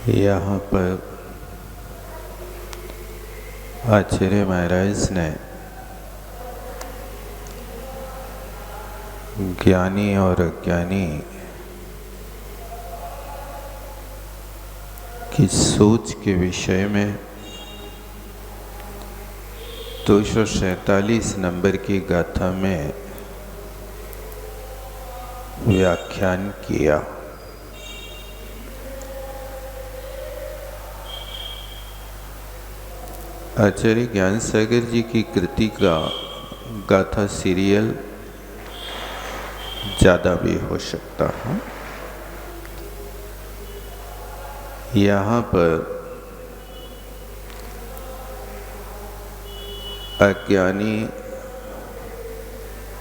यहाँ पर आचार्य महाराज ने ज्ञानी और अज्ञानी की सोच के विषय में 247 नंबर की गाथा में व्याख्यान किया। आचार्य ज्ञान सागर जी की कृति का गाथा सीरियल ज़्यादा भी हो सकता है। यहाँ पर अज्ञानी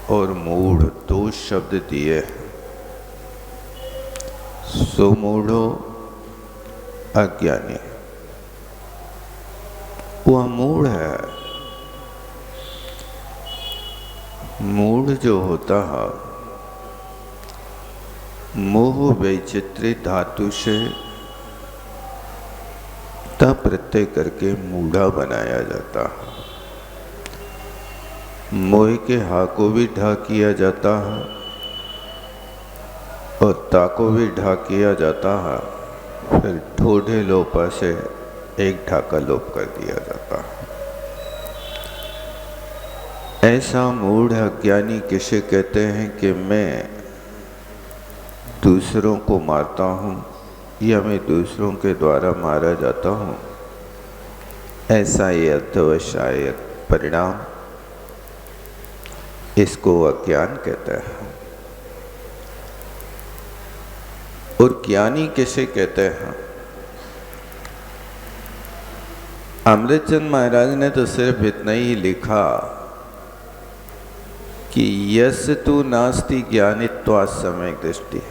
और मूढ़ दो शब्द दिए। सो मूढ़ो अज्ञानी, वह मूढ़ है। मूढ़ जो होता है मोह वैचित्रिक धातु से ता प्रत्यय करके मूढ़ा बनाया जाता है। मोह के हा को भी ढा किया जाता है और ता को भी ढा किया जाता है, फिर ठोढ़े लोपा से एक ढाका लोप कर दिया जाता है। ऐसा मूढ़ अज्ञानी किसे कहते हैं कि मैं दूसरों को मारता हूँ या मैं दूसरों के द्वारा मारा जाता हूँ, ऐसा ये अध्यवसाय परिणाम, इसको अज्ञान कहते हैं। और ज्ञानी किसे कहते हैं? अमृतचंद महाराज ने तो सिर्फ इतना ही लिखा कि यस तु नास्ति ज्ञानित्वा सम्यक दृष्टि,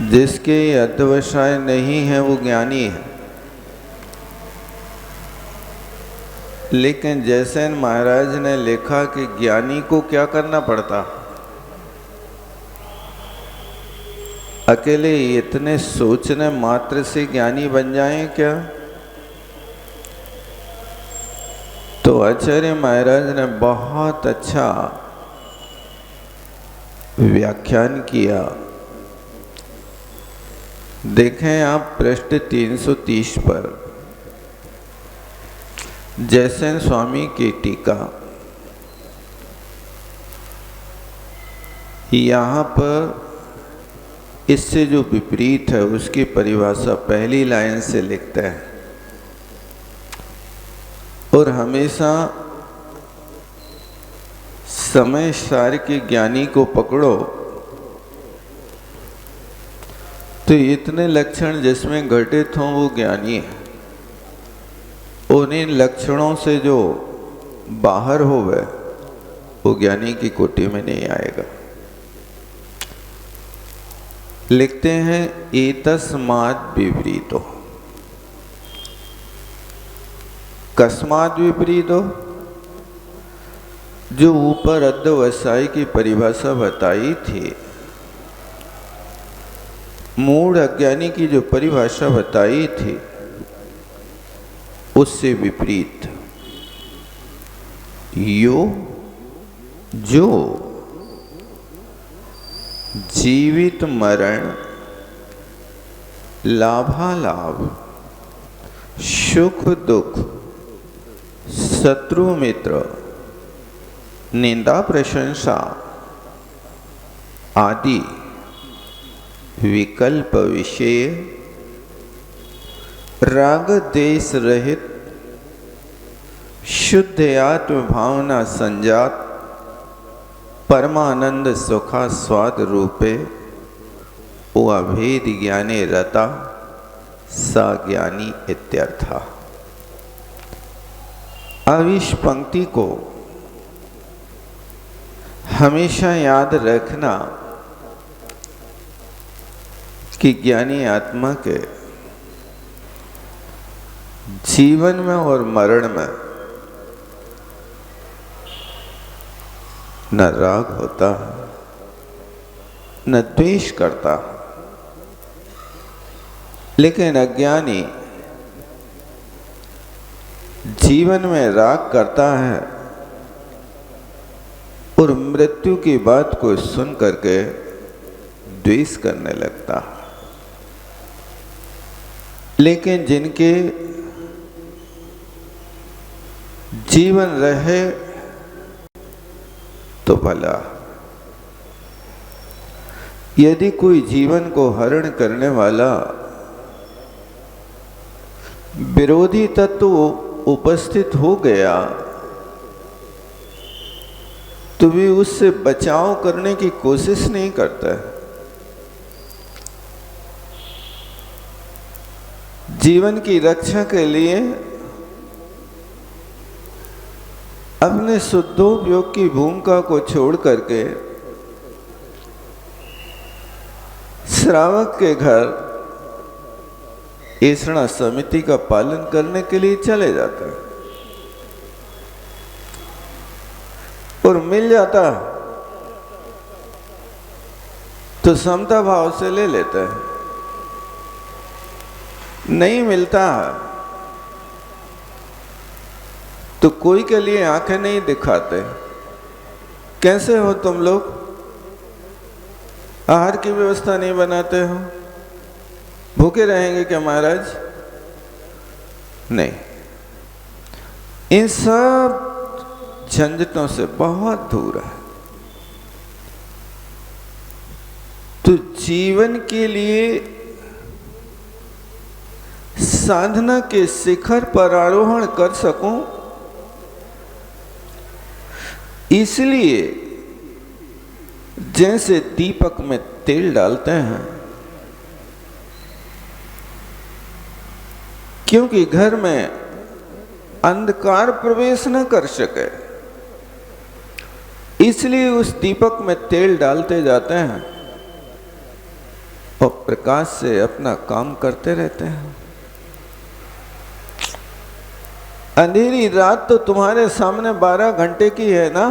जिसके अध्यवसाय नहीं है वो ज्ञानी है। लेकिन जैसे महाराज ने लिखा कि ज्ञानी को क्या करना पड़ता, अकेले इतने सोचने मात्र से ज्ञानी बन जाएं क्या? तो आचार्य महाराज ने बहुत अच्छा व्याख्यान किया। देखें आप पृष्ठ 330 पर जैसे स्वामी की टीका। यहाँ पर इससे जो विपरीत है उसकी परिभाषा पहली लाइन से लिखते हैं। और हमेशा समय सार के ज्ञानी को पकड़ो तो इतने लक्षण जिसमें घटित हों वो ज्ञानी है। उन्हीं लक्षणों से जो बाहर हो गए वो ज्ञानी की कोटि में नहीं आएगा। लिखते हैं एतस्माद् विपरीतो। कस्माद् विपरीतो? जो ऊपर अध्यवसाय की परिभाषा बताई थी, मूढ़ अज्ञानी की जो परिभाषा बताई थी उससे विपरीत यो जो जीवित मरण, लाभालाभ, सुख दुख, शत्रु मित्र, निंदा प्रशंसा आदि विकल्प विषय, राग देश रहित शुद्ध आत्म भावना संजात परमानंद सुखा स्वाद रूपे वो अभेद ज्ञाने रता सा ज्ञानी इत्यर्था। अब इस पंक्ति को हमेशा याद रखना कि ज्ञानी आत्मा के जीवन में और मरण में न राग होता, न द्वेष करता, लेकिन अज्ञानी जीवन में राग करता है और मृत्यु की बात को सुन करके द्वेष करने लगता है। लेकिन जिनके जीवन रहे तो भला। यदि कोई जीवन को हरण करने वाला विरोधी तत्व उपस्थित हो गया तो भी उससे बचाव करने की कोशिश नहीं करता है। जीवन की रक्षा के लिए अपने शुद्धोपयोग की भूमिका को छोड़ करके श्रावक के घर ऐसा समिति का पालन करने के लिए चले जाते हैं और मिल जाता तो समता भाव से ले लेते हैं, नहीं मिलता तो कोई के लिए आंखें नहीं दिखाते। कैसे हो तुम लोग, आहार की व्यवस्था नहीं बनाते हो, भूखे रहेंगे क्या महाराज? नहीं, इन सब झंझटों से बहुत दूर है। तो जीवन के लिए साधना के शिखर पर आरोहण कर सकूं, इसलिए जैसे दीपक में तेल डालते हैं, क्योंकि घर में अंधकार प्रवेश न कर सके, इसलिए उस दीपक में तेल डालते जाते हैं और प्रकाश से अपना काम करते रहते हैं। अंधेरी रात तो तुम्हारे सामने 12 घंटे की है ना,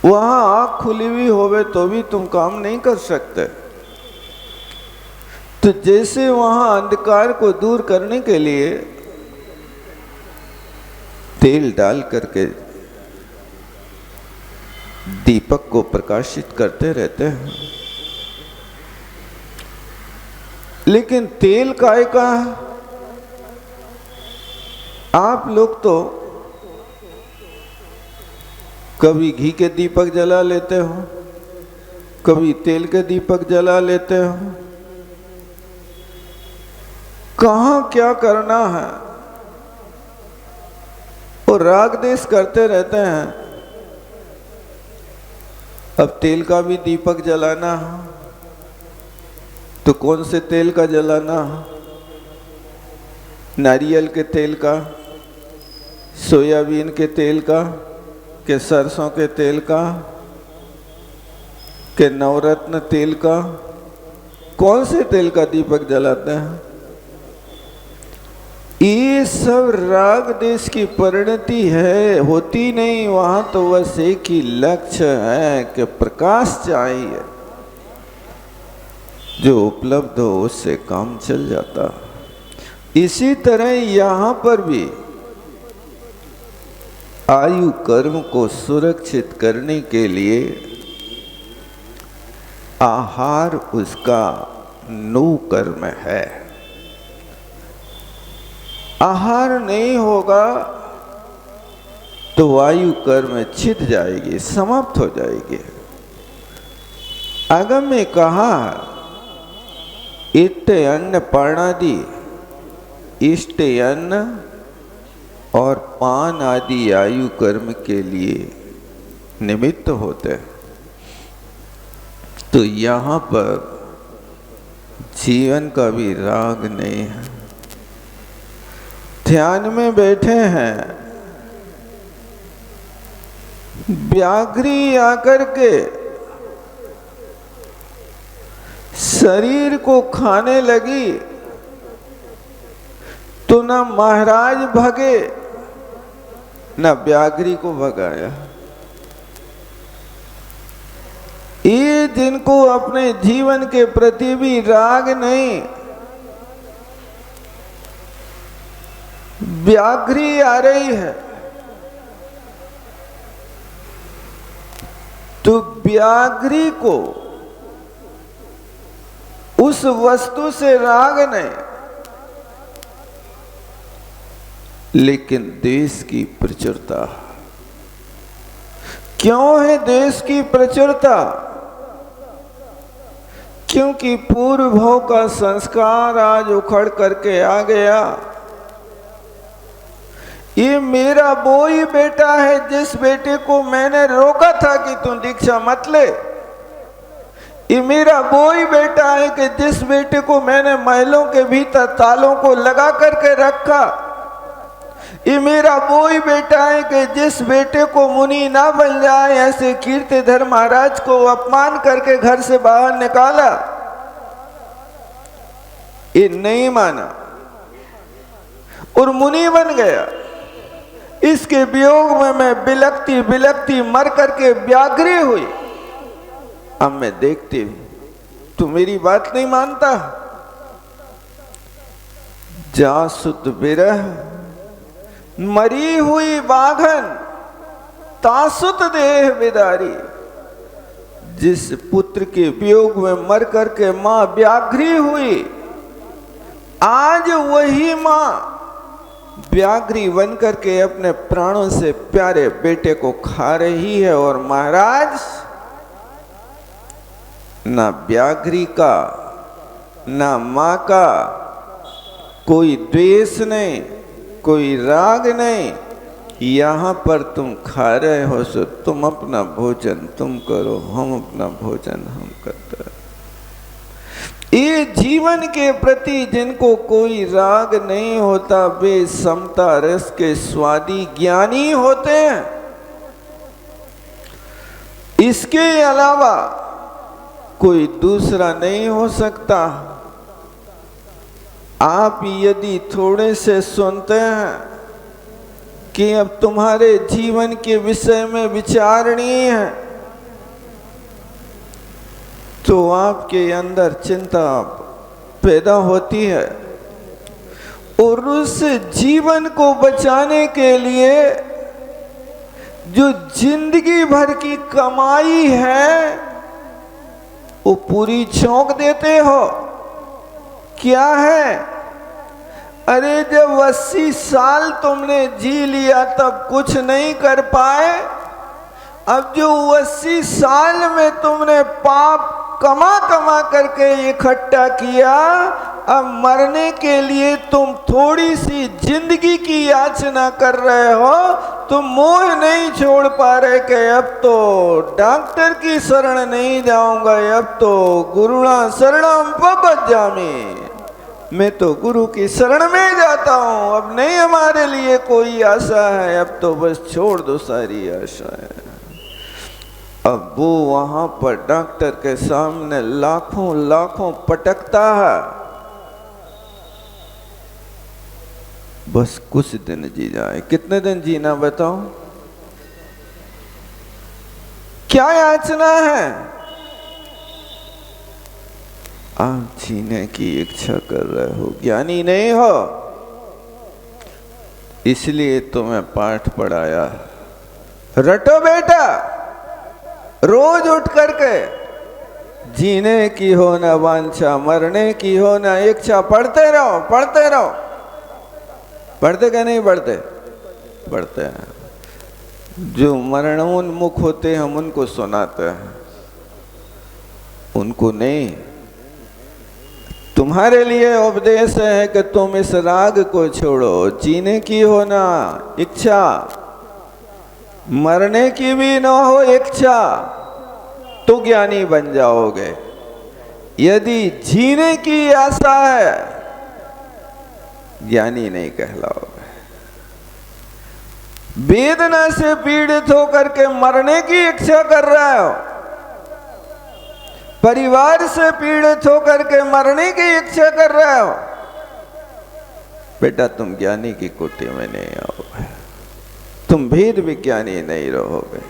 वहां आंख खुली हुई होवे तो भी तुम काम नहीं कर सकते। तो जैसे वहां अंधकार को दूर करने के लिए तेल डाल करके दीपक को प्रकाशित करते रहते हैं, लेकिन तेल काय का? आप लोग तो कभी घी के दीपक जला लेते हो, कभी तेल के दीपक जला लेते हो। कहां क्या करना है और राग देश करते रहते हैं। अब तेल का भी दीपक जलाना है तो कौन से तेल का जलाना है? नारियल के तेल का, सोयाबीन के तेल का, के सरसों के तेल का, के नवरत्न तेल का? कौन से तेल का दीपक जलाते हैं? ये सब राग देश की परिणति है, होती नहीं। वहां तो बस एक ही लक्ष्य है कि प्रकाश चाहिए, जो उपलब्ध हो उससे काम चल जाता। इसी तरह यहां पर भी आयु कर्म को सुरक्षित करने के लिए आहार उसका नो कर्म है। आहार नहीं होगा तो वायु कर्म छिद जाएगी, समाप्त हो जाएगी। आगम में कहा इष्ट अन्न पानादि, इष्ट अन्न और पान आदि आयु कर्म के लिए निमित्त होते हैं। तो यहाँ पर जीवन का भी राग नहीं है। ध्यान में बैठे हैं, व्याघ्री आकर के शरीर को खाने लगी तो ना महाराज भगे ना व्याघ्री को भगाया। ये जिनको अपने जीवन के प्रति भी राग नहीं, व्याघ्री आ रही है तो व्याघ्री को उस वस्तु से राग नहीं, लेकिन देश की प्रचुरता। क्यों है देश की प्रचुरता? क्योंकि पूर्व भव का संस्कार आज उखड़ करके आ गया। ये मेरा वो ही बेटा है जिस बेटे को मैंने रोका था कि तू दीक्षा मत ले। ये मेरा वो ही बेटा है कि जिस बेटे को मैंने महलों के भीतर तालों को लगा करके रखा। ये मेरा वो ही बेटा है कि जिस बेटे को मुनि ना बन जाए ऐसे कीर्तिधर महाराज को अपमान करके घर से बाहर निकाला। ये नहीं माना और मुनि बन गया। इसके वियोग में मैं बिलकती बिलकती मर करके व्याघ्री हुई। अब मैं देखती हूं तू मेरी बात नहीं मानता। जासुत बिरह मरी हुई बाघन तासुत देह विदारी। जिस पुत्र के वियोग में मर करके मां व्याघ्री हुई, आज वही मां व्याघ्री बन करके अपने प्राणों से प्यारे बेटे को खा रही है। और महाराज, ना व्याघ्री का ना मां का कोई द्वेष नहीं, कोई राग नहीं। यहां पर तुम खा रहे हो सो तुम अपना भोजन तुम करो, हम अपना भोजन हम करते। ये जीवन के प्रति जिनको कोई राग नहीं होता, वे समता रस के स्वादी ज्ञानी होते हैं। इसके अलावा कोई दूसरा नहीं हो सकता। आप यदि थोड़े से सुनते हैं कि अब तुम्हारे जीवन के विषय में विचारणीय है, तो आपके अंदर चिंता पैदा होती है और उस जीवन को बचाने के लिए जो जिंदगी भर की कमाई है वो पूरी झोंक देते हो। क्या है? अरे जब 80 साल तुमने जी लिया तब कुछ नहीं कर पाए। अब जो 80 साल में तुमने पाप कमा कमा करके इकट्ठा किया, अब मरने के लिए तुम थोड़ी सी जिंदगी की याचना कर रहे हो। तुम मोह नहीं छोड़ पा रहे कि अब तो डॉक्टर की शरण नहीं जाऊंगा, अब तो गुरुणा शरणम पपज्जामि, मैं तो गुरु की शरण में जाता हूं। अब नहीं हमारे लिए कोई आशा है, अब तो बस छोड़ दो सारी आशा है। अब वो वहां पर डॉक्टर के सामने लाखों लाखों पटकता है, बस कुछ दिन जी जाए। कितने दिन जीना बताओ? क्या याचना है? आप जीने की इच्छा कर रहे हो, ज्ञानी नहीं हो, इसलिए तुम्हें पाठ पढ़ाया। रटो बेटा, रोज उठ करके जीने की हो ना वांछा, मरने की हो ना इच्छा, पढ़ते रहो पढ़ते रहो। पढ़ते क्या नहीं पढ़ते? पढ़ते हैं। जो मरणोन्मुख होते हम उनको सुनाते हैं, उनको नहीं। तुम्हारे लिए उपदेश है कि तुम इस राग को छोड़ो। जीने की हो ना इच्छा, मरने की भी न हो इच्छा, तो ज्ञानी बन जाओगे। यदि जीने की आशा है, ज्ञानी नहीं कहलाओगे। वेदना से पीड़ित होकर के मरने की इच्छा कर रहे हो, परिवार से पीड़ित होकर के मरने की इच्छा कर रहे हो, बेटा तुम ज्ञानी की कोटि में नहीं आओगे, तुम भेद विज्ञानी नहीं रहोगे।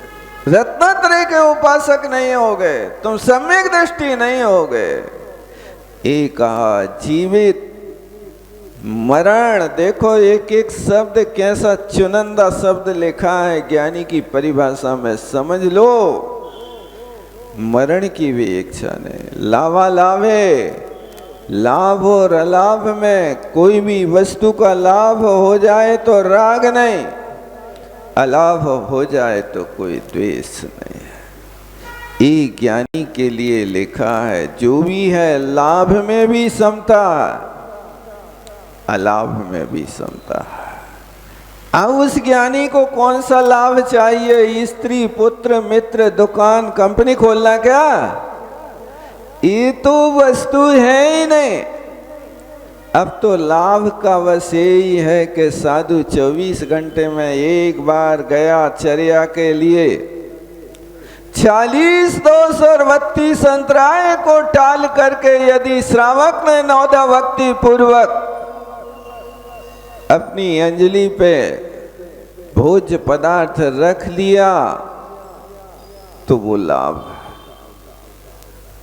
रत्नात्रय के उपासक नहीं होगे, तुम सम्यक दृष्टि नहीं होगे। एक जीवित मरण, देखो एक एक शब्द कैसा चुनिंदा शब्द लिखा है ज्ञानी की परिभाषा में, समझ लो। मरण की भी इच्छा नहीं। लावा लावे, लाभ और अलाभ में कोई भी वस्तु का लाभ हो जाए तो राग नहीं, अलाभ हो जाए तो कोई द्वेष नहीं है। एक ज्ञानी के लिए लिखा है, जो भी है लाभ में भी समता, अलाभ में भी समता है। अब उस ज्ञानी को कौन सा लाभ चाहिए? स्त्री, पुत्र, मित्र, दुकान, कंपनी खोलना क्या? ये तो वस्तु है ही नहीं। अब तो लाभ का बस यही है कि साधु 24 घंटे में एक बार गया चर्या के लिए, 40 दोष और 32 अंतराय को टाल करके यदि श्रावक ने 9 भक्ति पूर्वक अपनी अंजलि पे भोज्य पदार्थ रख लिया तो वो लाभ,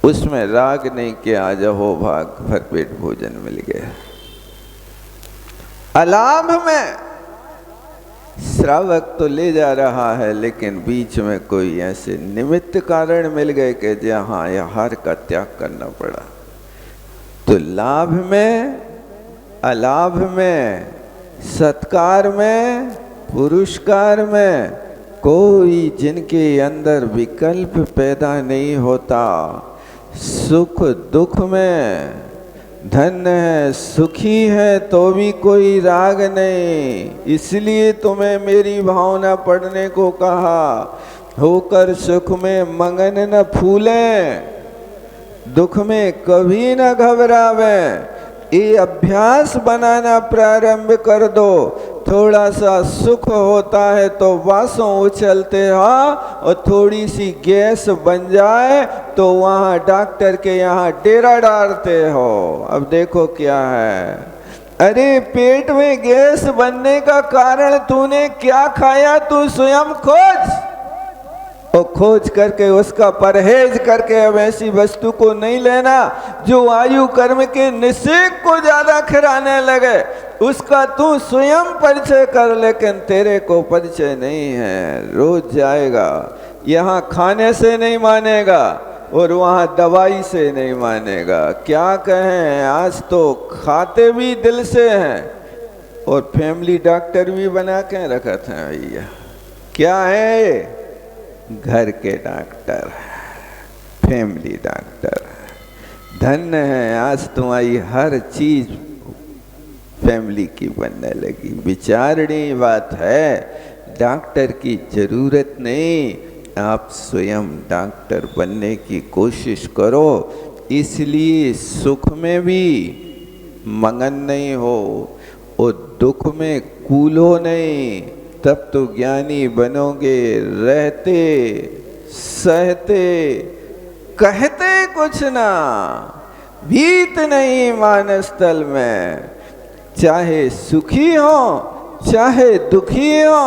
उसमें राग नहीं कि आज हो भाग भरपेट भोजन मिल गया। अलाभ में श्रावक तो ले जा रहा है, लेकिन बीच में कोई ऐसे निमित्त कारण मिल गए कि जहां आहार का त्याग करना पड़ा। तो लाभ में, अलाभ में, सत्कार में, पुरस्कार में कोई जिनके अंदर विकल्प पैदा नहीं होता, सुख दुख में धन्य है, सुखी है तो भी कोई राग नहीं। इसलिए तुम्हें मेरी भावना पढ़ने को कहा, होकर सुख में मगन न फूलें, दुख में कभी न घबरावें। ये अभ्यास बनाना प्रारंभ कर दो। थोड़ा सा सुख होता है तो वासों उछलते हो, और थोड़ी सी गैस बन जाए तो वहाँ डॉक्टर के यहाँ डेरा डालते हो। अब देखो क्या है, अरे पेट में गैस बनने का कारण तूने क्या खाया, तू स्वयं खोज, और खोज करके उसका परहेज करके अब ऐसी वस्तु को नहीं लेना जो आयु कर्म के निषेध को ज्यादा खिलाने लगे। उसका तू स्वयं परिचय कर, लेकिन तेरे को परिचय नहीं है। रोज जाएगा, यहाँ खाने से नहीं मानेगा और वहाँ दवाई से नहीं मानेगा। क्या कहें, आज तो खाते भी दिल से हैं और फैमिली डॉक्टर भी बना के रखते हैं। भैया क्या है, घर के डॉक्टर, फैमिली डॉक्टर। धन्य है, आज तुम्हारी हर चीज फैमिली की बनने लगी। विचारणीय बात है, डॉक्टर की जरूरत नहीं, आप स्वयं डॉक्टर बनने की कोशिश करो। इसलिए सुख में भी मगन नहीं हो और दुख में कूलो नहीं, तब तो ज्ञानी बनोगे। रहते सहते कहते कुछ ना, भीत नहीं मानस तल में। चाहे सुखी हो चाहे दुखी हो,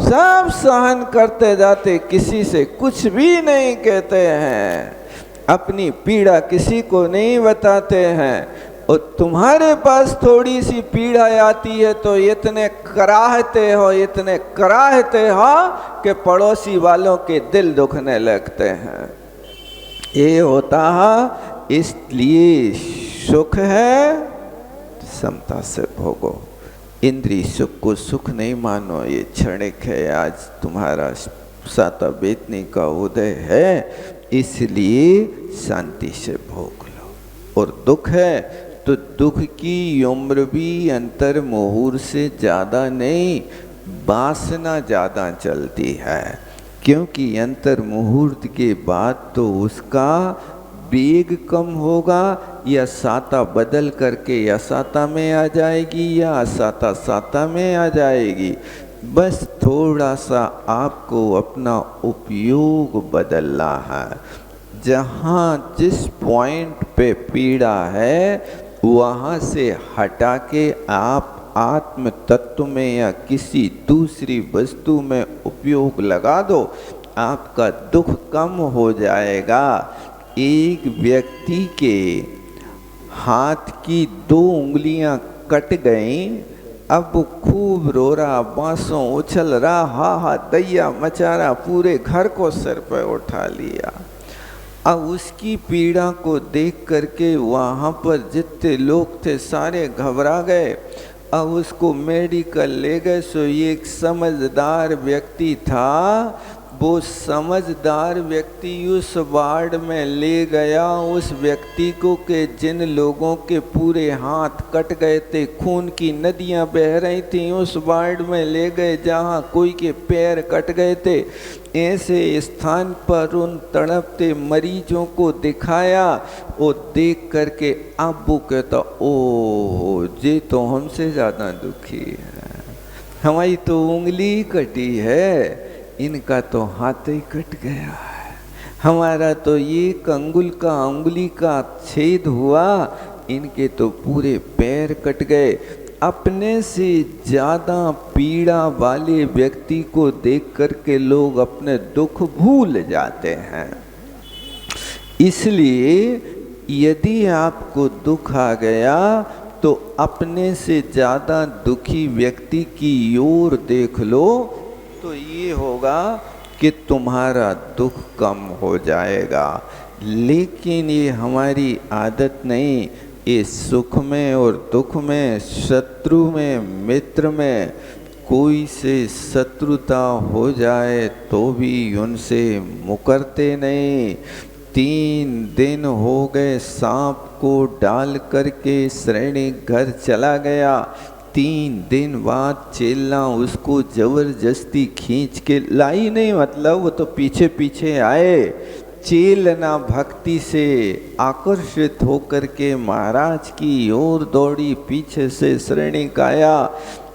सब सहन करते जाते, किसी से कुछ भी नहीं कहते हैं, अपनी पीड़ा किसी को नहीं बताते हैं। और तुम्हारे पास थोड़ी सी पीड़ा आती है तो इतने कराहते हो, इतने कराहते हो कि पड़ोसी वालों के दिल दुखने लगते हैं। ये होता है, इसलिए सुख है समता से भोगो। इंद्रिय सुख को सुख नहीं मानो, ये क्षणिक है। आज तुम्हारा साता बेतनी का उदय है, इसलिए शांति से भोग लो। और दुख है तो दुख की उम्र भी अंतर मुहूर्त से ज़्यादा नहीं, वासना ज़्यादा चलती है। क्योंकि अंतर मुहूर्त के बाद तो उसका वेग कम होगा, या साता बदल करके या साता में आ जाएगी या साता साता में आ जाएगी। बस थोड़ा सा आपको अपना उपयोग बदलना है। जहाँ जिस पॉइंट पे पीड़ा है वहाँ से हटा के आप आत्म तत्व में या किसी दूसरी वस्तु में उपयोग लगा दो। आपका दुख कम हो जाएगा। एक व्यक्ति के हाथ की 2 उंगलियां कट गईं, अब वो खूब रो रहा, बांसों उछल रहा, हा हा दैया मचा रहा, पूरे घर को सिर पर उठा लिया। अब उसकी पीड़ा को देख करके वहाँ पर जितने लोग थे सारे घबरा गए। अब उसको मेडिकल ले गए। सो ये एक समझदार व्यक्ति था, वो समझदार व्यक्ति उस वार्ड में ले गया उस व्यक्ति को कि जिन लोगों के पूरे हाथ कट गए थे, खून की नदियां बह रही थी, उस वार्ड में ले गए जहां कोई के पैर कट गए थे। ऐसे स्थान पर उन तड़पते मरीजों को दिखाया। वो देख करके अब वो कहता, ओ ये तो हमसे ज़्यादा दुखी है, हमारी तो उंगली कटी है, इनका तो हाथ ही कट गया है, हमारा तो ये उंगली का छेद हुआ, इनके तो पूरे पैर कट गए। अपने से ज़्यादा पीड़ा वाले व्यक्ति को देख करके लोग अपने दुख भूल जाते हैं। इसलिए यदि आपको दुख आ गया तो अपने से ज़्यादा दुखी व्यक्ति की ओर देख लो, तो ये होगा कि तुम्हारा दुख कम हो जाएगा। लेकिन ये हमारी आदत नहीं। ये सुख में और दुख में, शत्रु में, मित्र में, कोई से शत्रुता हो जाए तो भी उनसे मुकरते नहीं। 3 दिन हो गए सांप को डाल करके श्रेणी घर चला गया। 3 दिन बाद चेला उसको जबरदस्ती खींच के लाई नहीं, मतलब वो तो पीछे पीछे आए। चेलना भक्ति से आकर्षित होकर के महाराज की ओर दौड़ी, पीछे से श्रेणिक आया।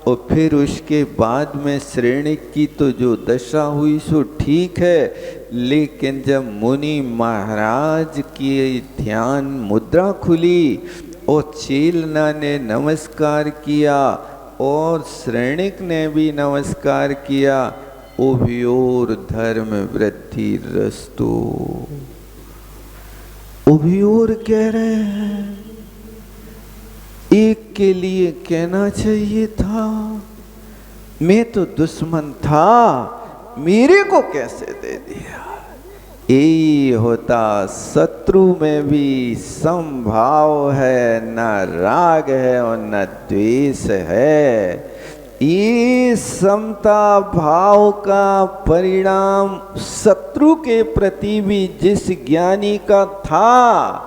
और फिर उसके बाद में श्रेणिक की तो जो दशा हुई सो ठीक है, लेकिन जब मुनि महाराज की ध्यान मुद्रा खुली और चेलना ने नमस्कार किया और श्रेणिक ने भी नमस्कार किया, उभयोर धर्म वृद्धि रस्तु। उभयोर कह रहे हैं, एक के लिए कहना चाहिए था मैं तो दुश्मन था, मेरे को कैसे दे दिया। यही होता, शत्रु में भी समभाव है, न राग है और न द्वेष है। ये समता भाव का परिणाम शत्रु के प्रति भी जिस ज्ञानी का था,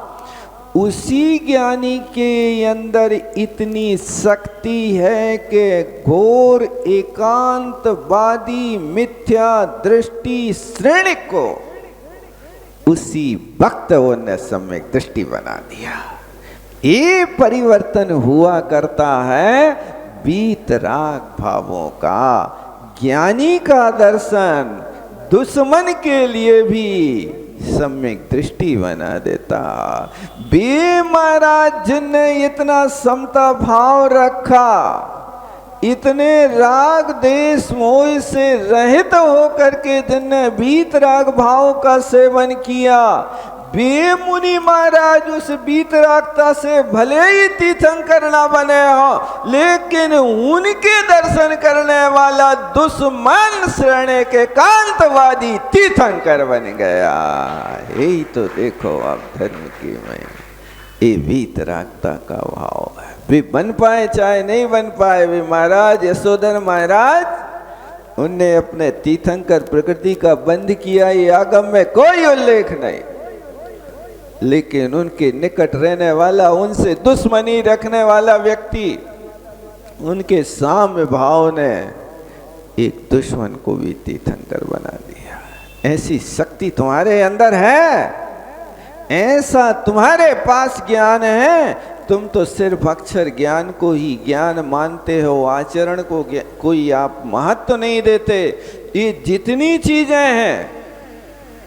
उसी ज्ञानी के अंदर इतनी शक्ति है कि घोर एकांतवादी मिथ्या दृष्टि श्रेणिक को उसी वक्त उन्हें सम्यक दृष्टि बना दिया। ये परिवर्तन हुआ करता है वीतराग भावों का। ज्ञानी का दर्शन दुश्मन के लिए भी सम्यक दृष्टि बना देता। बे महाराज जिनने इतना समता भाव रखा, इतने राग देश मोह से रहित होकर के जिनने वीतराग भाव का सेवन किया, वे मुनि महाराज उस वीतरागता से भले ही तीर्थंकर ना बने हो, लेकिन उनके दर्शन करने वाला दुश्मन श्रेणी के कांतवादी तीर्थंकर बन गया। यही तो देखो आप धर्म की महिमा, ये वीतरागता का भाव है। वे बन पाए चाहे नहीं बन पाए, वे महाराज यशोधर महाराज उनने अपने तीर्थंकर प्रकृति का बंध किया, ये आगम में कोई उल्लेख नहीं। लेकिन उनके निकट रहने वाला, उनसे दुश्मनी रखने वाला व्यक्ति, उनके साम्य भाव ने एक दुश्मन को भी तीर्थंकर बना दिया। ऐसी शक्ति तुम्हारे अंदर है, ऐसा तुम्हारे पास ज्ञान है। तुम तो सिर्फ अक्षर ज्ञान को ही ज्ञान मानते हो, आचरण को कोई आप महत्व नहीं देते। ये जितनी चीजें हैं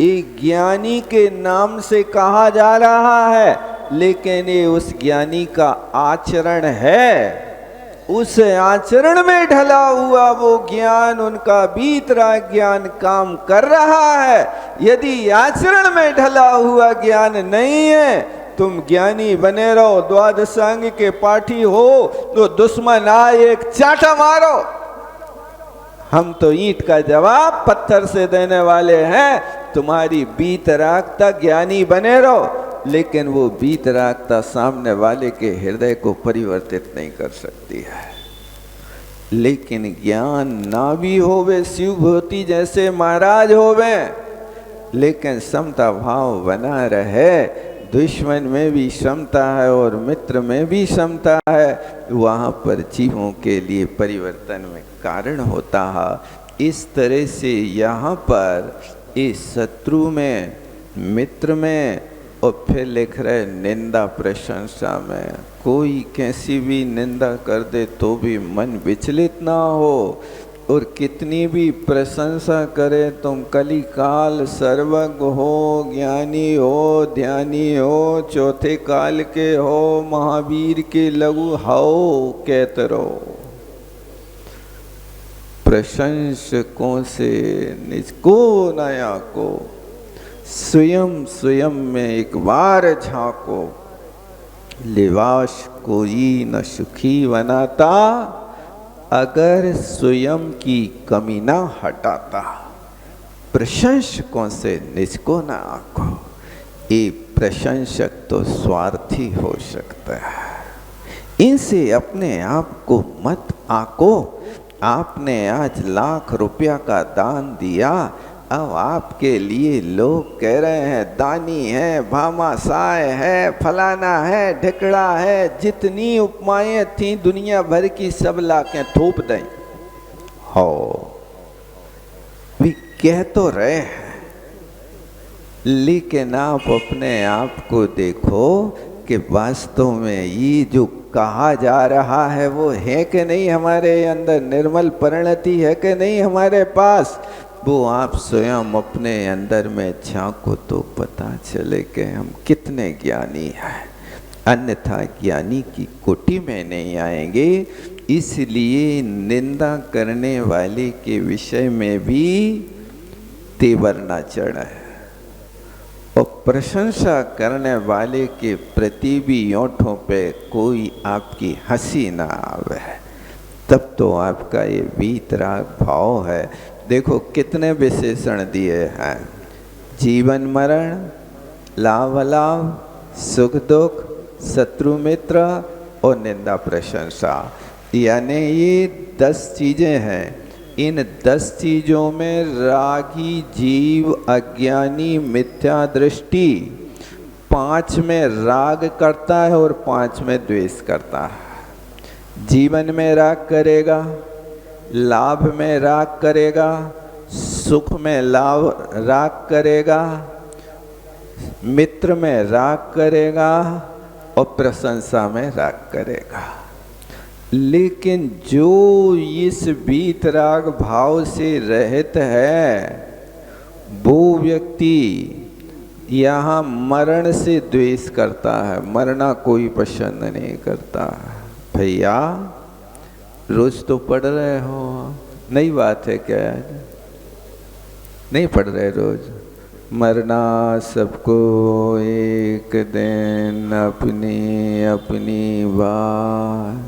ये ज्ञानी के नाम से कहा जा रहा है, लेकिन ये उस ज्ञानी का आचरण है। उस आचरण में ढला हुआ वो ज्ञान, उनका बीतरा ज्ञान काम कर रहा है। यदि आचरण में ढला हुआ ज्ञान नहीं है, तुम ज्ञानी बने रहो, द्वादशांग के पाठी हो, तो दुश्मन आए एक चाटा मारो। हम तो ईंट का जवाब पत्थर से देने वाले हैं। तुम्हारी बीतरागता ज्ञानी बने रहो, लेकिन वो बीतरागता सामने वाले के हृदय को परिवर्तित नहीं कर सकती है। लेकिन ज्ञान ना भी होवे, शिवभूति जैसे महाराज होवे, लेकिन समता भाव बना रहे, दुश्मन में भी समता है और मित्र में भी समता है, वहाँ पर जीवों के लिए परिवर्तन में कारण होता है। इस तरह से यहाँ पर इस शत्रु में, मित्र में, और फिर लिख रहे निंदा प्रशंसा में। कोई कैसी भी निंदा कर दे तो भी मन विचलित ना हो, और कितनी भी प्रशंसा करे, तुम कलिकाल सर्वज्ञ हो, ज्ञानी हो, ध्यानी हो, चौथे काल के हो, महावीर के लघु हो, कहते रहो। प्रशंसकों से निजको नया को, स्वयं स्वयं में एक बार झांको। लिबास कोई न सुखी बनाता, अगर स्वयं की कमी ना हटाता। प्रशंसकों से निजको न आको। ये प्रशंसक तो स्वार्थी हो सकता है। इनसे अपने आप को मत आको। आपने आज लाख रुपया का दान दिया, अब आपके लिए लोग कह रहे हैं दानी है, भामाशाह है, फलाना है, ढिकड़ा है, जितनी उपमाएं थी दुनिया भर की सब लाके थोप दें। हो भी कह तो रहे हैं, लेकिन आप अपने आप को देखो कि वास्तव में ये जो कहा जा रहा है वो है कि नहीं हमारे अंदर, निर्मल परिणति है कि नहीं हमारे पास। वो आप स्वयं अपने अंदर में झांको तो पता चले कि हम कितने ज्ञानी हैं। अन्यथा ज्ञानी की कोटि में नहीं आएंगे। इसलिए निंदा करने वाले के विषय में भी तेवर ना चढ़े, और प्रशंसा करने वाले के प्रति भी होठों पे कोई आपकी हंसी ना आवे, तब तो आपका ये वीतराग भाव है। देखो कितने विशेषण दिए हैं, जीवन मरण, लाभ अलाभ, सुख दुख, शत्रु मित्र और निंदा प्रशंसा, यानी ये 10 चीजें हैं। इन 10 चीजों में रागी जीव, अज्ञानी, मिथ्या दृष्टि 5 में राग करता है और 5 में द्वेष करता है। जीवन में राग करेगा, लाभ में राग करेगा, सुख में राग करेगा, मित्र में राग करेगा और प्रशंसा में राग करेगा। लेकिन जो इस वीतराग भाव से रहित है, वो व्यक्ति यहाँ मरण से द्वेष करता है। मरना कोई पसंद नहीं करता। भैया रोज तो पढ़ रहे हो, नई बात है क्या? नहीं पढ़ रहे रोज? मरना सबको एक दिन अपनी अपनी बार।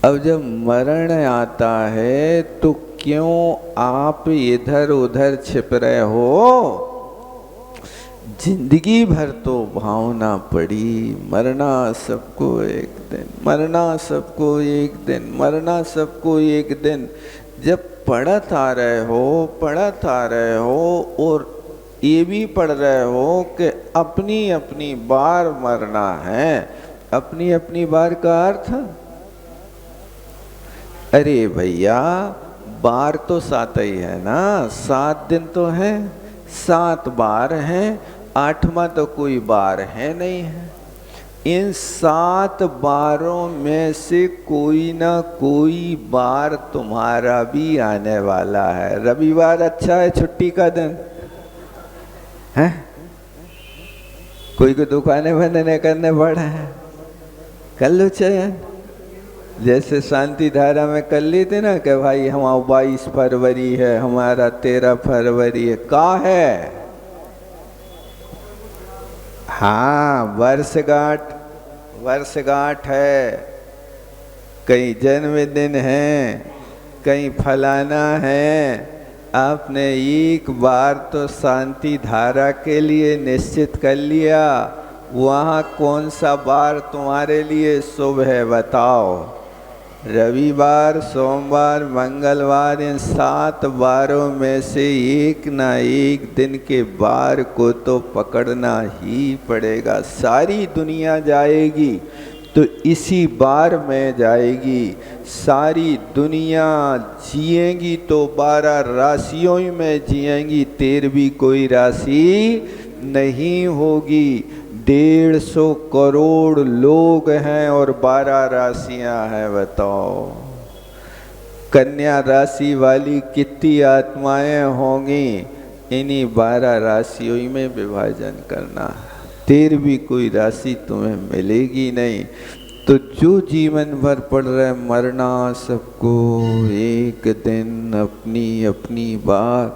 अब जब मरण आता है तो क्यों आप इधर उधर छिप रहे हो? जिंदगी भर तो भावना पड़ी, मरना सबको एक दिन, मरना सबको एक दिन, मरना सबको एक दिन। जब पढ़त आ रहे हो और ये भी पढ़ रहे हो कि अपनी अपनी बार मरना है। अपनी अपनी बार का अर्थ, अरे भैया बार तो 7 ही है ना, 7 दिन तो है, 7 बार हैं, 8वां तो कोई बार है नहीं है। इन 7 बारों में से कोई ना कोई बार तुम्हारा भी आने वाला है। रविवार अच्छा है, छुट्टी का दिन है, कोई को दुकानें बंद नहीं करने पड़े हैं, कर लो चयन। जैसे शांति धारा में कर ली थी ना कि भाई हमारा 22 फरवरी है, हमारा 13 फरवरी है, का है? हाँ, वर्षगांठ है, कहीं जन्मदिन है, कहीं फलाना है। आपने एक बार तो शांति धारा के लिए निश्चित कर लिया, वहाँ कौन सा बार तुम्हारे लिए शुभ है बताओ? रविवार, सोमवार, मंगलवार, इन 7 बारों में से एक ना एक दिन के बार को तो पकड़ना ही पड़ेगा। सारी दुनिया जाएगी तो इसी बार में जाएगी, सारी दुनिया जिएगी तो 12 राशियों में जिएंगी, 13वीं कोई राशि नहीं होगी। 150 करोड़ लोग हैं और 12 राशियां हैं, बताओ कन्या राशि वाली कितनी आत्माएं होंगी? इन्हीं 12 राशियों में विभाजन करना, 13वीं कोई राशि तुम्हें मिलेगी नहीं। तो जो जीवन भर पढ़ रहे मरना सबको एक दिन अपनी अपनी बार,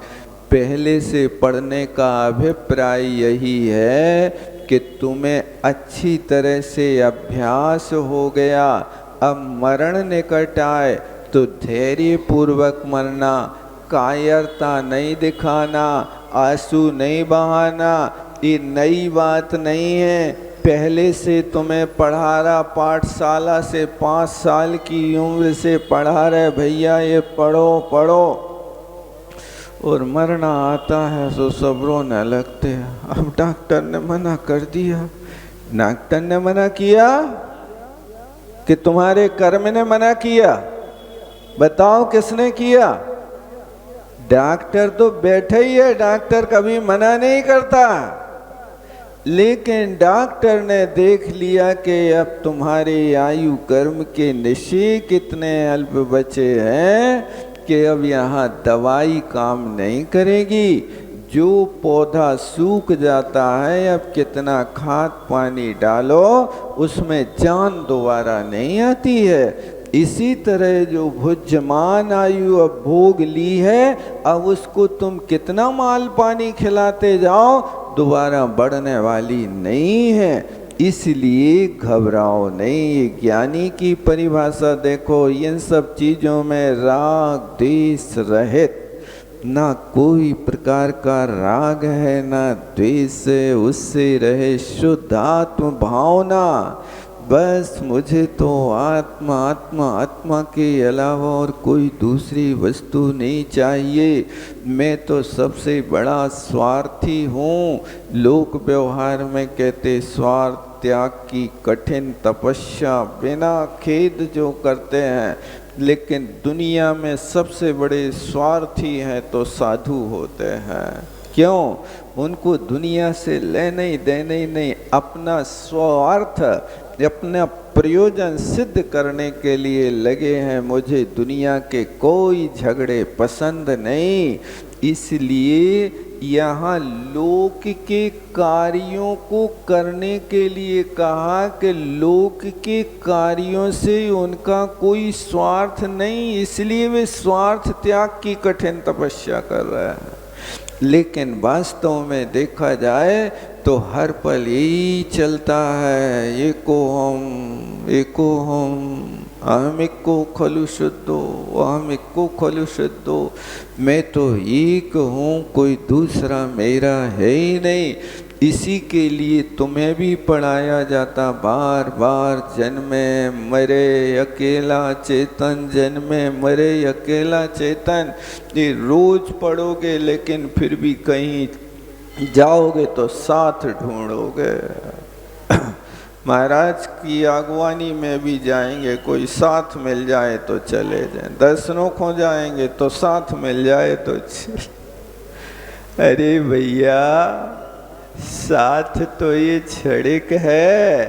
पहले से पढ़ने का अभिप्राय यही है कि तुम्हें अच्छी तरह से अभ्यास हो गया। अब मरण निकट आए तो धैर्य पूर्वक मरना, कायरता नहीं दिखाना, आंसू नहीं बहाना। ये नई बात नहीं है, पहले से तुम्हें पढ़ा रहा, पाठशाला से 5 साल की उम्र से पढ़ा रहे भैया ये पढ़ो पढ़ो, और मरना आता है तो सब रोने लगते हैं। अब डॉक्टर ने मना कर दिया। डॉक्टर ने मना किया कि तुम्हारे कर्म ने मना किया? बताओ किसने किया? डॉक्टर तो बैठे ही है, डॉक्टर कभी मना नहीं करता। लेकिन डॉक्टर ने देख लिया कि अब तुम्हारे आयु कर्म के निश्चय कितने अल्प बचे हैं कि अब यहाँ दवाई काम नहीं करेगी। जो पौधा सूख जाता है, अब कितना खाद पानी डालो उसमें जान दोबारा नहीं आती है। इसी तरह जो भुज्यमान आयु अब भोग ली है, अब उसको तुम कितना माल पानी खिलाते जाओ दोबारा बढ़ने वाली नहीं है। इसलिए घबराओ नहीं। ये ज्ञानी की परिभाषा देखो, इन सब चीज़ों में राग द्वेष रहित, ना कोई प्रकार का राग है ना द्वेष है, उससे रहे शुद्ध आत्म भावना। बस मुझे तो आत्मा आत्मा आत्मा के अलावा और कोई दूसरी वस्तु नहीं चाहिए। मैं तो सबसे बड़ा स्वार्थी हूँ। लोक व्यवहार में कहते स्वार्थ त्याग की कठिन तपस्या बिना खेद जो करते हैं, लेकिन दुनिया में सबसे बड़े स्वार्थी हैं तो साधु होते हैं। क्यों? उनको दुनिया से लेने ही देने ही नहीं, अपना स्वार्थ अपना प्रयोजन सिद्ध करने के लिए लगे हैं। मुझे दुनिया के कोई झगड़े पसंद नहीं। इसलिए यहाँ लोक के कार्यों को करने के लिए कहा कि लोक के कार्यों से उनका कोई स्वार्थ नहीं, इसलिए वे स्वार्थ त्याग की कठिन तपस्या कर रहे हैं। लेकिन वास्तव में देखा जाए तो हर पल यही चलता है, एको हम अहम एको खलु शुद्धो, अहम एको खलु शुद्धो। मैं तो एक हूँ, कोई दूसरा मेरा है ही नहीं। इसी के लिए तुम्हें भी पढ़ाया जाता, बार बार जन्मे मरे अकेला चेतन, जन्मे मरे अकेला चेतन। ये रोज पढ़ोगे, लेकिन फिर भी कहीं जाओगे तो साथ ढूंढोगे। महाराज की अगवानी में भी जाएंगे, कोई साथ मिल जाए तो चले जाएं। दर्शनों को जाएंगे तो साथ मिल जाए तो अरे भैया, साथ तो ये क्षणिक है,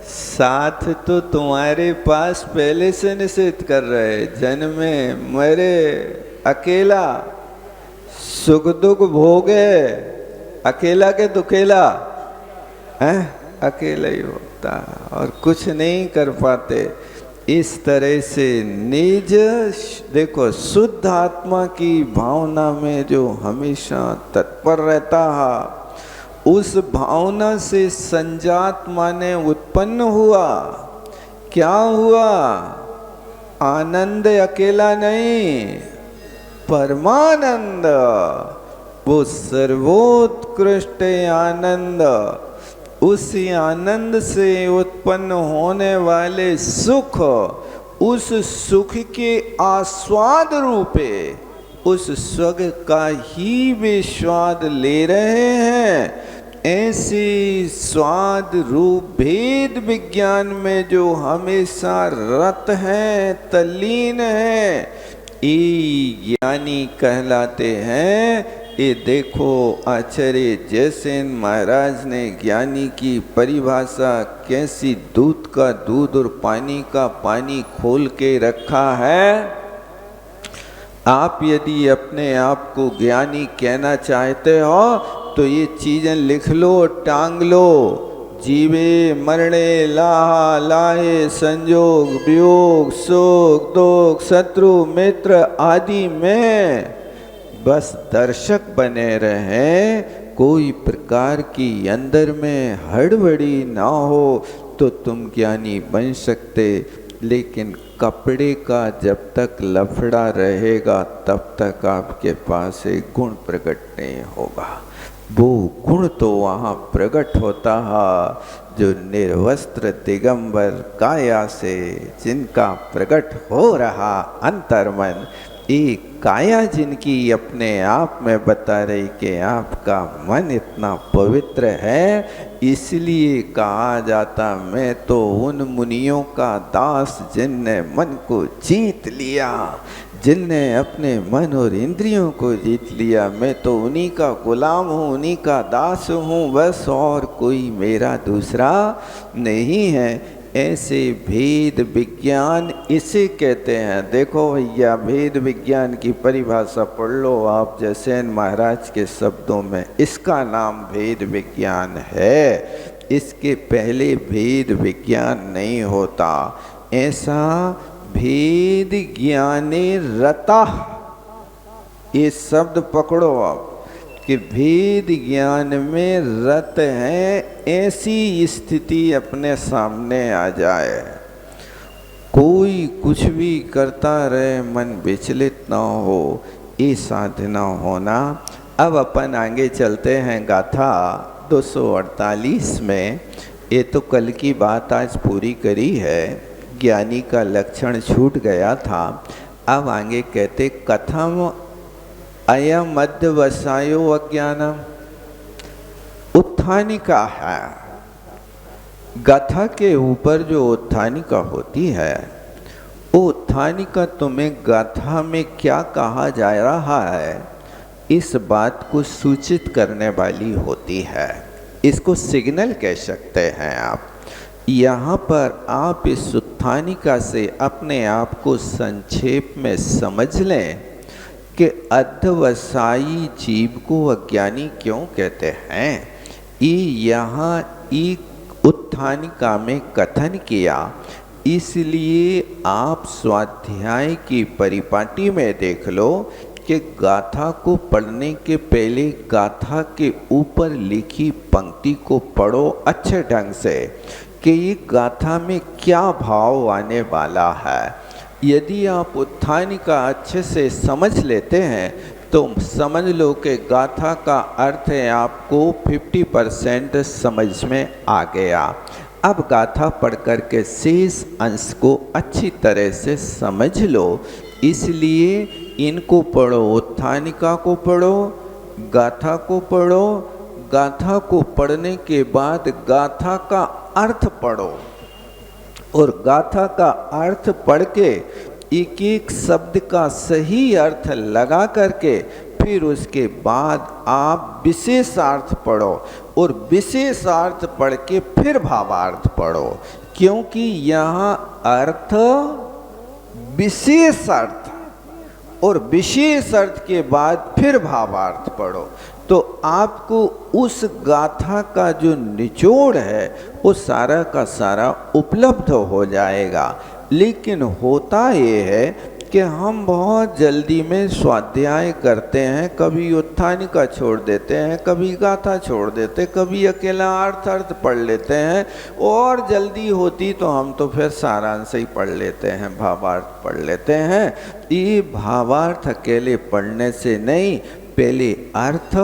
साथ तो तुम्हारे पास पहले से निश्चित कर रहे। जन्मे मरे अकेला, सुख दुख भोगे अकेला के दुकेला है, अकेला ही होता और कुछ नहीं कर पाते। इस तरह से निज देखो शुद्ध आत्मा की भावना में जो हमेशा तत्पर रहता है, उस भावना से संजात माने उत्पन्न हुआ। क्या हुआ? आनंद अकेला नहीं, परमानंद, वो सर्वोत्कृष्ट आनंद। उसी आनंद से उत्पन्न होने वाले सुख, उस सुख के आस्वाद रूपे उस स्वर्ग का ही वे स्वाद ले रहे हैं। ऐसे स्वाद रूप भेद विज्ञान में जो हमेशा रत हैं, तल्लीन हैं, ये ज्ञानी कहलाते हैं। ये देखो आचार्य जयसेन महाराज ने ज्ञानी की परिभाषा कैसी दूध का दूध और पानी का पानी खोल के रखा है। आप यदि अपने आप को ज्ञानी कहना चाहते हो तो ये चीजें लिख लो, टांग लो। जीवे मरणे लाहा लाहे संजोग वियोग शोक दोख शत्रु मित्र आदि में बस दर्शक बने रहे, कोई प्रकार की अंदर में हड़बड़ी ना हो तो तुम ज्ञानी बन सकते। लेकिन कपड़े का जब तक लफड़ा रहेगा तब तक आपके पास एक गुण प्रकट नहीं होगा। वो गुण तो वहाँ प्रकट होता है जो निर्वस्त्र दिगंबर काया से जिनका प्रकट हो रहा अंतर्मन। एक काया जिनकी अपने आप में बता रही कि आपका मन इतना पवित्र है, इसलिए कहा जाता मैं तो उन मुनियों का दास जिनने मन को जीत लिया, जिनने अपने मन और इंद्रियों को जीत लिया। मैं तो उन्हीं का गुलाम हूँ, उन्हीं का दास हूँ, बस और कोई मेरा दूसरा नहीं है। ऐसे भेद विज्ञान इसे कहते हैं। देखो भैया, भेद विज्ञान की परिभाषा पढ़ लो आप जयसेन महाराज के शब्दों में। इसका नाम भेद विज्ञान है, इसके पहले भेद विज्ञान नहीं होता। ऐसा भेद ज्ञाने रता, ये शब्द पकड़ो आप कि भेद ज्ञान में रत है। ऐसी स्थिति अपने सामने आ जाए, कोई कुछ भी करता रहे, मन विचलित ना हो, ये साधना होना। अब अपन आगे चलते हैं गाथा 248 में। ये तो कल की बात आज पूरी करी है, ज्ञानी का लक्षण छूट गया था। अब आगे कहते कथम अयम मध्यवसायो अज्ञानम, उत्थानिका है। गाथा के ऊपर जो उत्थानिका होती है, वो उत्थानिका तुम्हें गाथा में क्या कहा जा रहा है इस बात को सूचित करने वाली होती है। इसको सिग्नल कह सकते हैं आप। यहाँ पर आप इस उत्थानिका से अपने आप को संक्षेप में समझ लें कि अध्यवसायी जीव को अज्ञानी क्यों कहते हैं। ये यहाँ एक उत्थानिका में कथन किया, इसलिए आप स्वाध्याय की परिपाटी में देख लो कि गाथा को पढ़ने के पहले गाथा के ऊपर लिखी पंक्ति को पढ़ो अच्छे ढंग से कि ये गाथा में क्या भाव आने वाला है। यदि आप उत्थानिका अच्छे से समझ लेते हैं तो समझ लो कि गाथा का अर्थ है आपको 50% समझ में आ गया। अब गाथा पढ़ कर के शेष अंश को अच्छी तरह से समझ लो, इसलिए इनको पढ़ो। उत्थानिका को पढ़ो, गाथा को पढ़ो, गाथा को पढ़ने के बाद गाथा का अर्थ पढ़ो और गाथा का अर्थ पढ़ के एक एक शब्द का सही अर्थ लगा करके फिर उसके बाद आप विशेषार्थ पढ़ो और विशेषार्थ पढ़ के फिर भावार्थ पढ़ो, क्योंकि यहाँ अर्थ विशेष अर्थ और विशेष अर्थ के बाद फिर भावार्थ पढ़ो तो आपको उस गाथा का जो निचोड़ है वो सारा का सारा उपलब्ध हो जाएगा। लेकिन होता ये है कि हम बहुत जल्दी में स्वाध्याय करते हैं, कभी उत्थान का छोड़ देते हैं, कभी गाथा छोड़ देते, कभी अकेला अर्थ पढ़ लेते हैं, और जल्दी होती तो हम तो फिर सारांश ही पढ़ लेते हैं, भावार्थ पढ़ लेते हैं। ये भावार्थ अकेले पढ़ने से नहीं, पहले अर्थ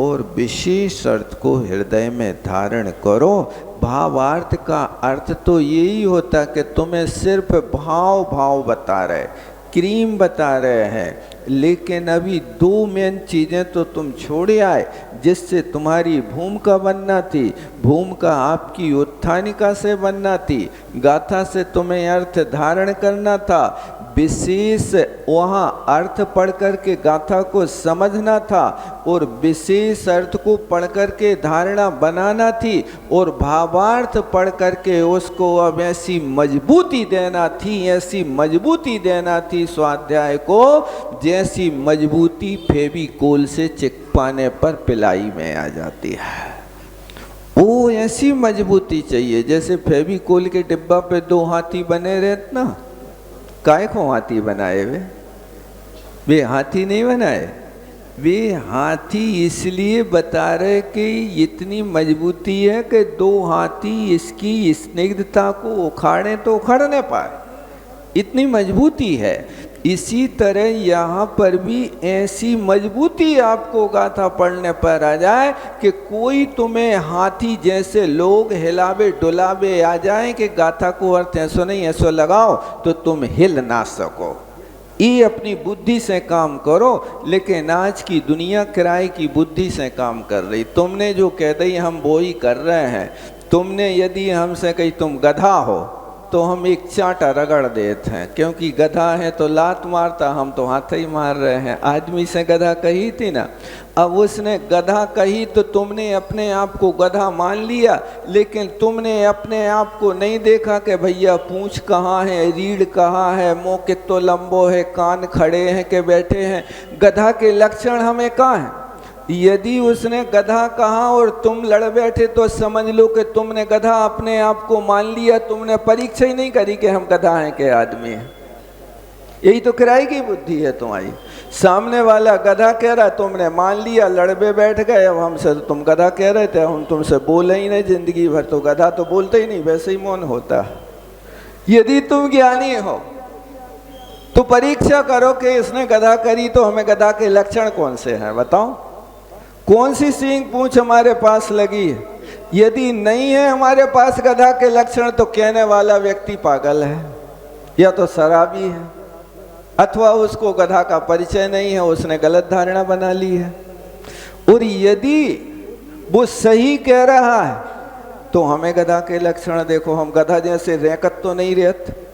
और विशेष अर्थ को हृदय में धारण करो। भावार्थ का अर्थ तो यही होता कि तुम्हें सिर्फ भाव बता रहे, क्रीम बता रहे हैं, लेकिन अभी दो मेन चीज़ें तो तुम छोड़े आए जिससे तुम्हारी भूमिका बनना थी। भूमिका आपकी उत्थानिका से बनना थी, गाथा से तुम्हें अर्थ धारण करना था, विशेष वहाँ अर्थ पढ़ कर के गाथा को समझना था, और विशेष अर्थ को पढ़ कर के धारणा बनाना थी, और भावार्थ पढ़ कर के उसको अब ऐसी मजबूती देना थी, ऐसी मजबूती देना थी स्वाध्याय को, जैसी मजबूती फेविकोल से चिपकाने पर पिलाई में आ जाती है। वो ऐसी मजबूती चाहिए जैसे फेविकोल के डिब्बा पे दो हाथी बने रहते ना। काय को हाथी बनाए वे हाथी नहीं बनाए, वे हाथी इसलिए बता रहे कि इतनी मजबूती है कि दो हाथी इसकी स्निग्धता को उखाड़े तो उखाड़ने पाए, इतनी मजबूती है। इसी तरह यहाँ पर भी ऐसी मजबूती आपको गाथा पढ़ने पर आ जाए कि कोई तुम्हें हाथी जैसे लोग हिलावे डुलावे आ जाए कि गाथा को अर्थ ऐसो नहीं ऐसो लगाओ तो तुम हिल ना सको। ये अपनी बुद्धि से काम करो, लेकिन आज की दुनिया किराए की बुद्धि से काम कर रही। तुमने जो कह दी हम वो ही कर रहे हैं। तुमने यदि हमसे कही तुम गधा हो तो हम एक चांटा रगड़ देते हैं, क्योंकि गधा है तो लात मारता, हम तो हाथ ही मार रहे हैं। आदमी से गधा कही थी ना, अब उसने गधा कही तो तुमने अपने आप को गधा मान लिया, लेकिन तुमने अपने आप को नहीं देखा कि भैया पूंछ कहाँ है, रीढ़ कहाँ है, मुँह कितो लंबो है, कान खड़े हैं कि बैठे हैं। गधा के लक्षण हमें कहाँ हैं? यदि उसने गधा कहा और तुम लड़ बैठे तो समझ लो कि तुमने गधा अपने आप को मान लिया, तुमने परीक्षा ही नहीं करी कि हम गधा हैं कि आदमी हैं। यही तो किराए की बुद्धि है तुम्हारी। सामने वाला गधा कह रहा, तुमने मान लिया, लड़बे बैठ गए। अब हमसे तो तुम गधा कह रहे थे, हम तुमसे बोले ही नहीं जिंदगी भर, तो गधा तो बोलते ही नहीं, वैसे ही मौन होता। यदि तुम ज्ञानी हो तो परीक्षा करो कि इसने गधा करी तो हमें गधा के लक्षण कौन से हैं, बताओ। कौन सी सींग पूंछ हमारे पास लगी है? यदि नहीं है हमारे पास गधा के लक्षण तो कहने वाला व्यक्ति पागल है या तो शराबी है, अथवा उसको गधा का परिचय नहीं है, उसने गलत धारणा बना ली है। और यदि वो सही कह रहा है तो हमें गधा के लक्षण देखो, हम गधा जैसे रेकत तो नहीं रहते।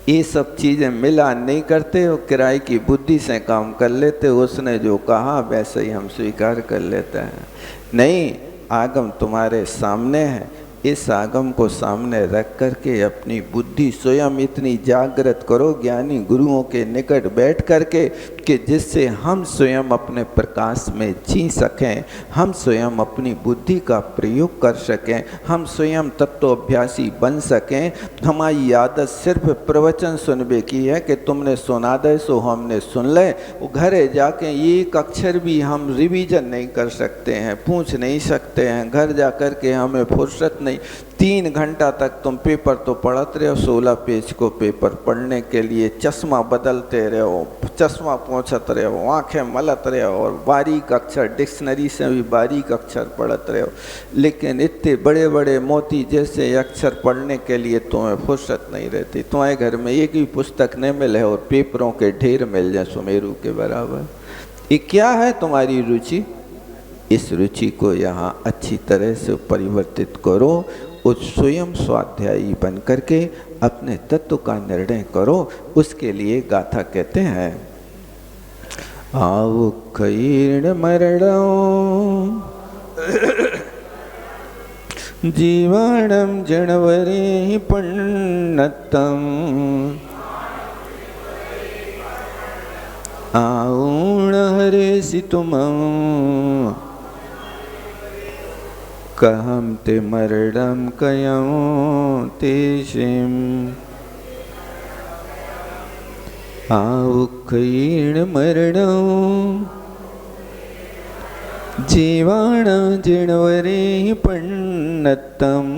ये सब चीज़ें मिलान नहीं करते और किराए की बुद्धि से काम कर लेते। उसने जो कहा वैसे ही हम स्वीकार कर लेते हैं। नहीं, आगम तुम्हारे सामने है, इस आगम को सामने रख करके अपनी बुद्धि स्वयं इतनी जागृत करो ज्ञानी गुरुओं के निकट बैठ करके कि जिससे हम स्वयं अपने प्रकाश में जी सकें, हम स्वयं अपनी बुद्धि का प्रयोग कर सकें, हम स्वयं तत्वअभ्यासी बन सकें। हमारी आदत सिर्फ प्रवचन सुनने की है कि तुमने सुना दे सो हमने सुन ले। वो घरे जाके एक अक्षर भी हम रिवीजन नहीं कर सकते हैं, पूछ नहीं सकते हैं। घर जा कर के हमें फुर्सत नहीं। 3 घंटा तक तुम पेपर तो पढ़ते रहो, 16 पेज को पेपर पढ़ने के लिए चश्मा बदलते रहो, चश्मा पोंछत रहो, आंखें मलत रहो, और बारीक अक्षर डिक्शनरी से भी बारीक अक्षर पढ़ते रहो। लेकिन इतने बड़े बड़े मोती जैसे अक्षर पढ़ने के लिए तुम्हें फुर्सत नहीं रहती। तुम्हारे घर में एक भी पुस्तक नहीं मिले और पेपरों के ढेर मिल जाए सुमेरु के बराबर। ये क्या है तुम्हारी रुचि? इस रुचि को यहाँ अच्छी तरह से परिवर्तित करो और स्वयं स्वाध्यायी बन करके अपने तत्व का निर्णय करो। उसके लिए गाथा कहते हैं, आओ खीर्ण मरणो जीवनम जनवरे पन्नतम आऊण हरे सितुम कहम ते मरणम कयं तेषिम आउखीण मरणं जीवाण जिणवरे पण्णत्तम्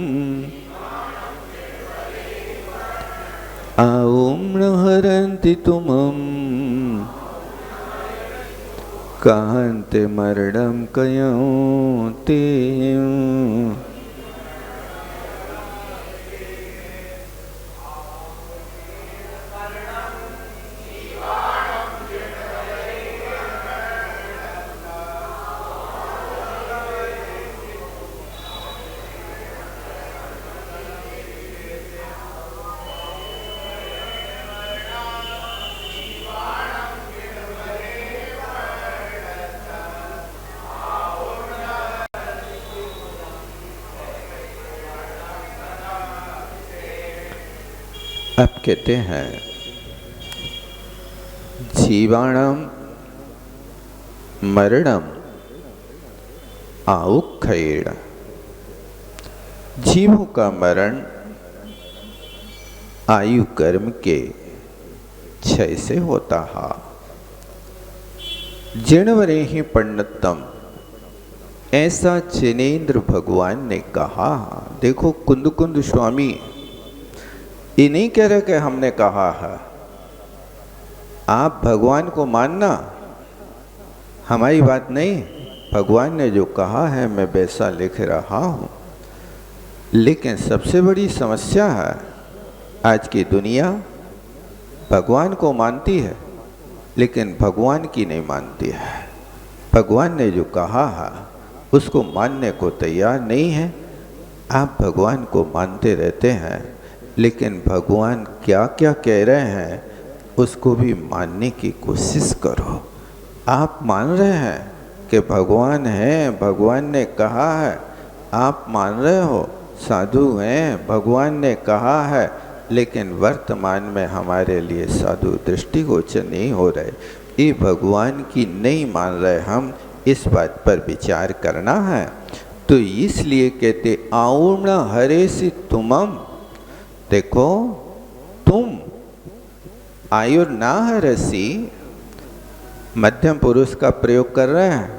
आऊं न हरन्ति तुमं कान्ते मरणं कयं ते। अब कहते हैं जीवाणम मरणम आउखैण। जीवों का मरण आयु कर्म के क्षय से होता है। जिणवरे ही पण्णत्तम, ऐसा जिनेन्द्र भगवान ने कहा। देखो कुंद कुंद स्वामी ये नहीं कह रहे कि हमने कहा है, आप भगवान को मानना, हमारी बात नहीं। भगवान ने जो कहा है मैं वैसा लिख रहा हूँ। लेकिन सबसे बड़ी समस्या है आज की दुनिया भगवान को मानती है लेकिन भगवान की नहीं मानती है। भगवान ने जो कहा है उसको मानने को तैयार नहीं है। आप भगवान को मानते रहते हैं लेकिन भगवान क्या क्या कह रहे हैं उसको भी मानने की कोशिश करो। आप मान रहे हैं कि भगवान है, भगवान ने कहा है, आप मान रहे हो, साधु हैं, भगवान ने कहा है, लेकिन वर्तमान में हमारे लिए साधु दृष्टिगोचर नहीं हो रहे। ये भगवान की नहीं मान रहे हम, इस बात पर विचार करना है। तो इसलिए कहते आऊण हरेसि तुमम, देखो तुम आयुर ना हरसी, मध्यम पुरुष का प्रयोग कर रहे हैं।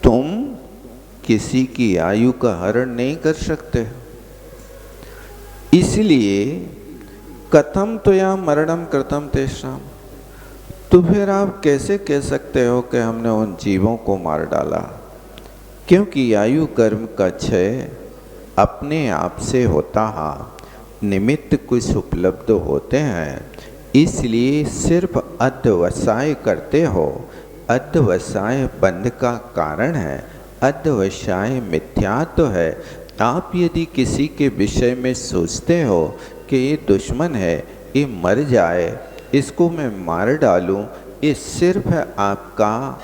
तुम किसी की आयु का हरण नहीं कर सकते, इसलिए कथम तो या मरणम कृतम तेषाम, तो फिर आप कैसे कह सकते हो कि हमने उन जीवों को मार डाला? क्योंकि आयु कर्म का क्षय अपने आप से होता है, निमित्त कुछ उपलब्ध होते हैं, इसलिए सिर्फ अध्यवसाय करते हो। अध्यवसाय बंध का कारण है, अध्यवसाय मिथ्यात्व है। आप यदि किसी के विषय में सोचते हो कि ये दुश्मन है, ये मर जाए, इसको मैं मार डालूं, ये सिर्फ आपका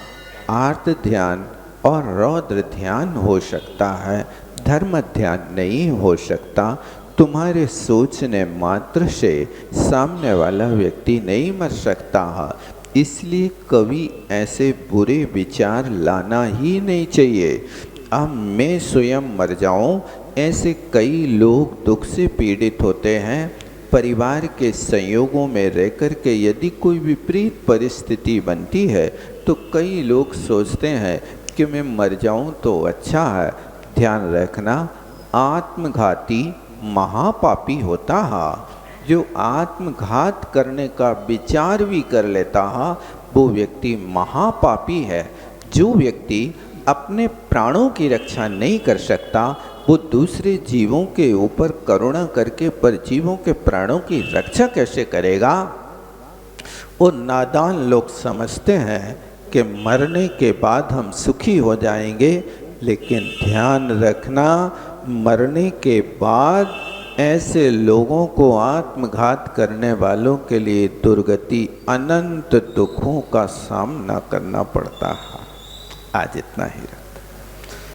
आर्त ध्यान और रौद्र ध्यान हो सकता है, धर्म ध्यान नहीं हो सकता। तुम्हारे सोचने मात्र से सामने वाला व्यक्ति नहीं मर सकता है, इसलिए कभी ऐसे बुरे विचार लाना ही नहीं चाहिए। अब मैं स्वयं मर जाऊं, ऐसे कई लोग दुख से पीड़ित होते हैं। परिवार के संयोगों में रह कर के यदि कोई विपरीत परिस्थिति बनती है तो कई लोग सोचते हैं कि मैं मर जाऊं तो अच्छा है। ध्यान रखना, आत्मघाती महापापी होता है। जो आत्मघात करने का विचार भी कर लेता है वो व्यक्ति महापापी है। जो व्यक्ति अपने प्राणों की रक्षा नहीं कर सकता वो दूसरे जीवों के ऊपर करुणा करके पर जीवों के प्राणों की रक्षा कैसे करेगा? वो नादान लोग समझते हैं कि मरने के बाद हम सुखी हो जाएंगे, लेकिन ध्यान रखना मरने के बाद ऐसे लोगों को आत्मघात करने वालों के लिए दुर्गति अनंत दुखों का सामना करना पड़ता है। आज इतना ही रहा।